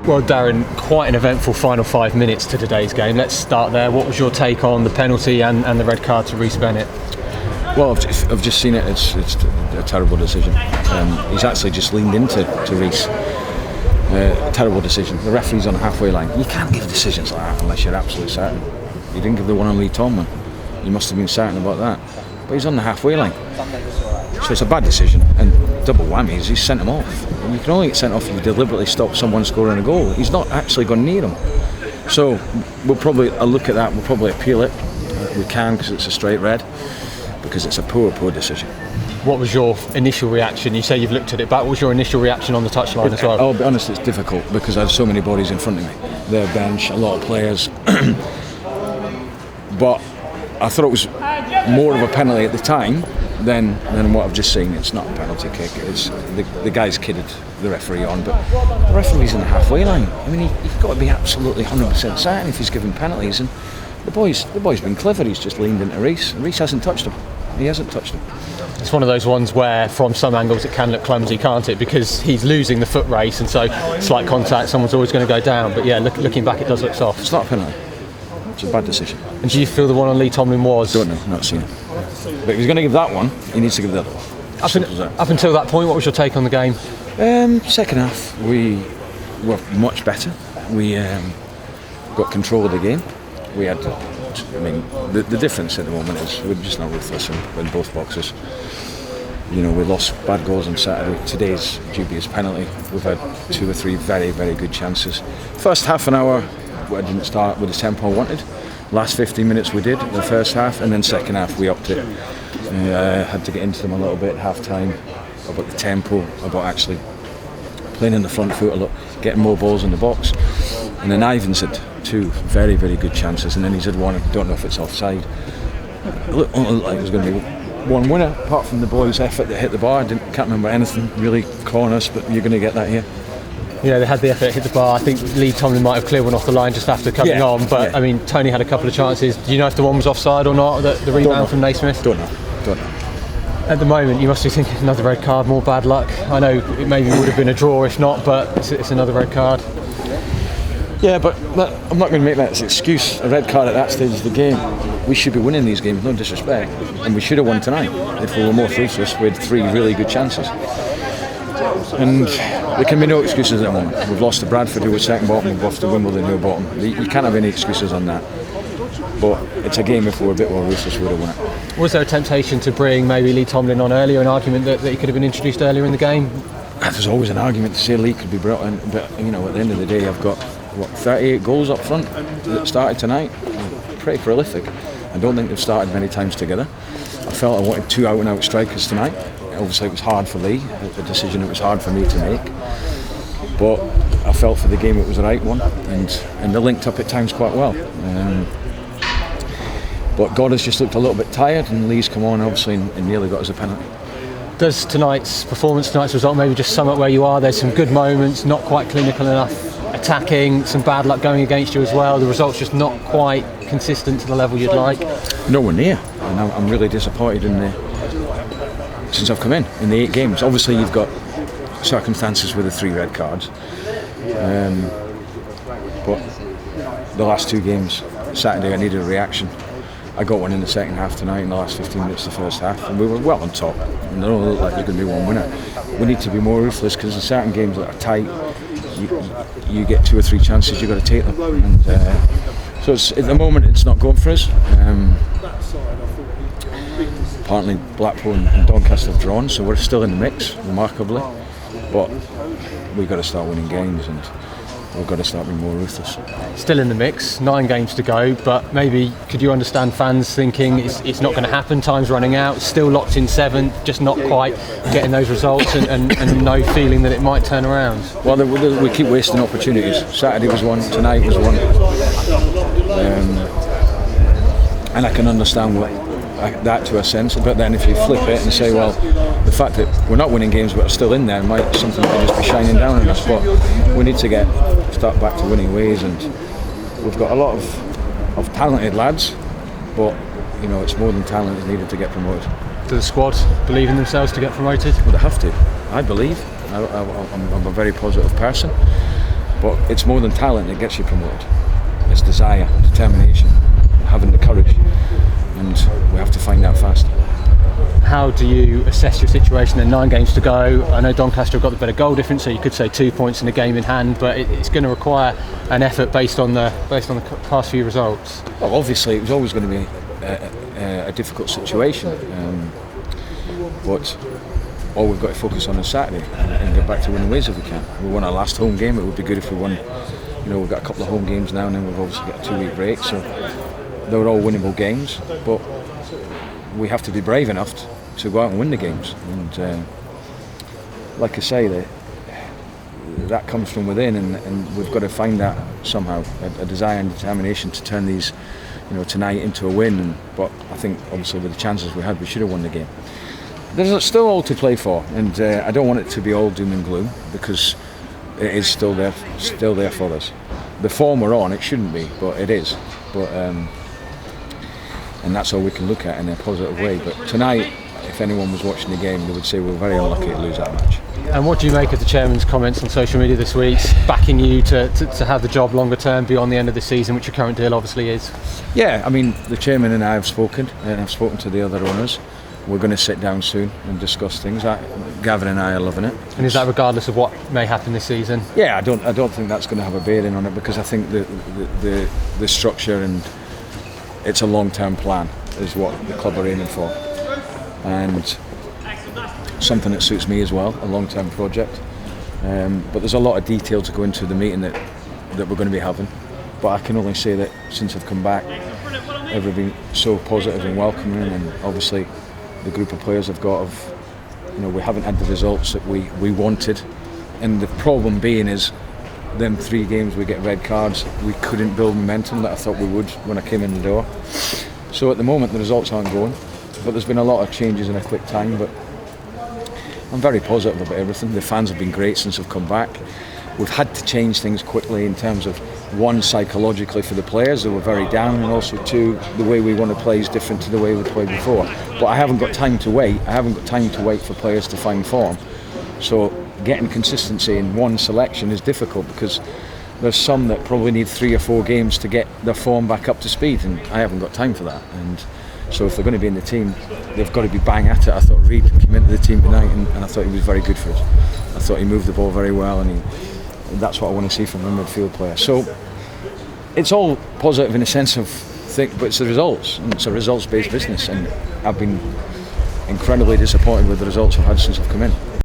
Well, Darren, quite an eventful final 5 minutes to today's game. Let's start there. What was your take on the penalty and the red card to Reece Bennett? Well, I've just seen it. It's a terrible decision. He's actually just leaned into Reece. Terrible decision. The referee's on the halfway line. You can't give decisions like that unless you're absolutely certain. You didn't give the one on Lee Tomlin. You must have been certain about that. But he's on the halfway line. So it's a bad decision. And double whammy is he's sent him off. You can only get sent off if you deliberately stop someone scoring a goal. He's not actually gone near him. So we'll probably look at that. We'll probably appeal it. We can, because it's a straight red. Because it's a poor decision. What was your initial reaction? You say you've looked at it, but what was your initial reaction on the touchline as well? I'll be honest, it's difficult because I have so many bodies in front of me. Their bench, a lot of players. But I thought it was more of a penalty at the time than what I've just seen. It's not a penalty kick. It's the guy's kidded the referee on, but the referee's in the halfway line. I mean, you've got to be absolutely 100% certain if he's giving penalties. And the boy's been clever. He's just leaned into Reece. Reece hasn't touched him. He hasn't touched him. It's one of those ones where from some angles it can look clumsy, can't it? Because he's losing the foot race, and so slight contact, someone's always going to go down. But yeah, looking back, it does look soft. It's not a penalty. It's a bad decision. And do you feel the one on Lee Tomlin was? Don't know, not seen it. But if he's going to give that one, he needs to give the other one. Up until that point, what was your take on the game? Second half, we were much better. We got control of the game. We had, the difference at the moment is we're just not ruthless in both boxes. You know, we lost bad goals on Saturday. Today's dubious penalty. We've had 2 or 3 very, very good chances. First half an hour, I didn't start with the tempo I wanted. Last 15 minutes we did, the first half, and then second half we upped it. Had to get into them a little bit, half time, about the tempo, about actually playing in the front foot a lot, getting more balls in the box. And then Ivan's had 2 very, very good chances, and then he's had one, I don't know if it's offside. It looked like it was going to be one winner, apart from the boys' effort that hit the bar. I can't remember anything really corners, but you're going to get that here. Yeah, they had the effort, hit the bar. I think Lee Tomlin might have cleared one off the line just after coming on, but I mean, Tony had a couple of chances. Do you know if the one was offside or not, the rebound from Naismith? Don't know. At the moment, you must be thinking another red card, more bad luck. I know it maybe would have been a draw if not, but it's another red card. Yeah, but I'm not going to make that as an excuse. A red card at that stage of the game. We should be winning these games, no disrespect, and we should have won tonight if we were more ruthless. We had 3 really good chances. And there can be no excuses at the moment. We've lost to Bradford, who were second bottom, we've lost to Wimbledon, who were bottom. You can't have any excuses on that. But it's a game, if we were a bit more ruthless, we would have won it. Was there a temptation to bring maybe Lee Tomlin on earlier, an argument that he could have been introduced earlier in the game? There's always an argument to say Lee could be brought in, but you know, at the end of the day, I've got 38 goals up front that started tonight. Pretty prolific. I don't think they've started many times together. I felt I wanted 2 out-and-out strikers tonight. Obviously it was hard for Lee, a decision it was hard for me to make, but I felt for the game it was the right one, and they linked up at times quite well. But God has just looked a little bit tired, and Lee's come on obviously and nearly got us a penalty. Does tonight's result maybe just sum up where you are? There's some good moments, not quite clinical enough attacking, some bad luck going against you as well. The result's just not quite consistent to the level you'd like. Nowhere near, and I'm really disappointed since I've come in the 8 games. Obviously you've got circumstances with the 3 red cards, but the last 2 games, Saturday I needed a reaction. I got one in the second half tonight, in the last 15 minutes of the first half, and we were well on top. And it don't look like there's going to be one winner. We need to be more ruthless, because in certain games that are tight, you get 2 or 3 chances, you've got to take them. And, so at the moment it's not going for us. Apparently Blackpool and Doncaster have drawn, so we're still in the mix, remarkably. But we've got to start winning games, and we've got to start being more ruthless. Still in the mix, 9 games to go, but maybe could you understand fans thinking it's not going to happen, time's running out, still locked in 7th, just not quite getting those results, and no feeling that it might turn around? Well, we keep wasting opportunities. Saturday was one, tonight was one. And I can understand that to a sense, but then if you flip it and say, well, the fact that we're not winning games but are still in there might something might just be shining down on us, but we need to start back to winning ways, and we've got a lot of talented lads, but you know, it's more than talent is needed to get promoted. Do the squad believe in themselves to get promoted? Well, they have to. I believe. I'm a very positive person, But it's more than talent that gets you promoted. It's desire, determination, having the courage, and we have to find that fast. How do you assess your situation? There 9 games to go. I know Doncaster have got the better goal difference, so you could say 2 points in a game in hand, but it's going to require an effort based on the past few results. Well, obviously it was always going to be a difficult situation, but all we've got to focus on is Saturday and get back to winning ways if we can. We won our last home game. It would be good if we won. We've got a couple of home games now, and then we've obviously got a 2-week break, so they were all winnable games, but we have to be brave enough to go out and win the games. And like I say, that comes from within, and we've got to find that somehow, a desire and determination to turn these, tonight into a win. But I think obviously with the chances we had, we should have won the game. There's still all to play for, and I don't want it to be all doom and gloom, because it is still there for us. The form we're on, it shouldn't be, but it is. But and that's all we can look at in a positive way. But tonight, if anyone was watching the game, they would say we're very unlucky to lose that match. And what do you make of the chairman's comments on social media this week, backing you to have the job longer term beyond the end of the season, which your current deal obviously is? Yeah, I mean, the chairman and I have spoken, and I've spoken to the other owners. We're going to sit down soon and discuss things. Gavin and I are loving it. And is that regardless of what may happen this season? Yeah, I don't think that's going to have a bearing on it, because I think the structure, and it's a long-term plan is what the club are aiming for, and something that suits me as well, a long-term project. But there's a lot of detail to go into the meeting that we're going to be having. But I can only say that since I've come back, everyone's been so positive and welcoming, and obviously the group of players I've got we haven't had the results that we wanted, and the problem being is them 3 games we get red cards, we couldn't build momentum that I thought we would when I came in the door. So at the moment the results aren't going, but there's been a lot of changes in a quick time. But I'm very positive about everything. The fans have been great since I've come back. We've had to change things quickly in terms of, 1, psychologically for the players, they were very down, and also 2, the way we want to play is different to the way we played before. But I haven't got time to wait. I haven't got time to wait for players to find form. So getting consistency in one selection is difficult, because there's some that probably need 3 or 4 games to get their form back up to speed, and I haven't got time for that. And so if they're going to be in the team, they've got to be bang at it. I thought Reid came into the team tonight, and I thought he was very good for us. I thought he moved the ball very well, and that's what I want to see from a midfield player. So it's all positive in a sense of but it's the results, and it's a results-based business, and I've been incredibly disappointed with the results I've had since I've come in.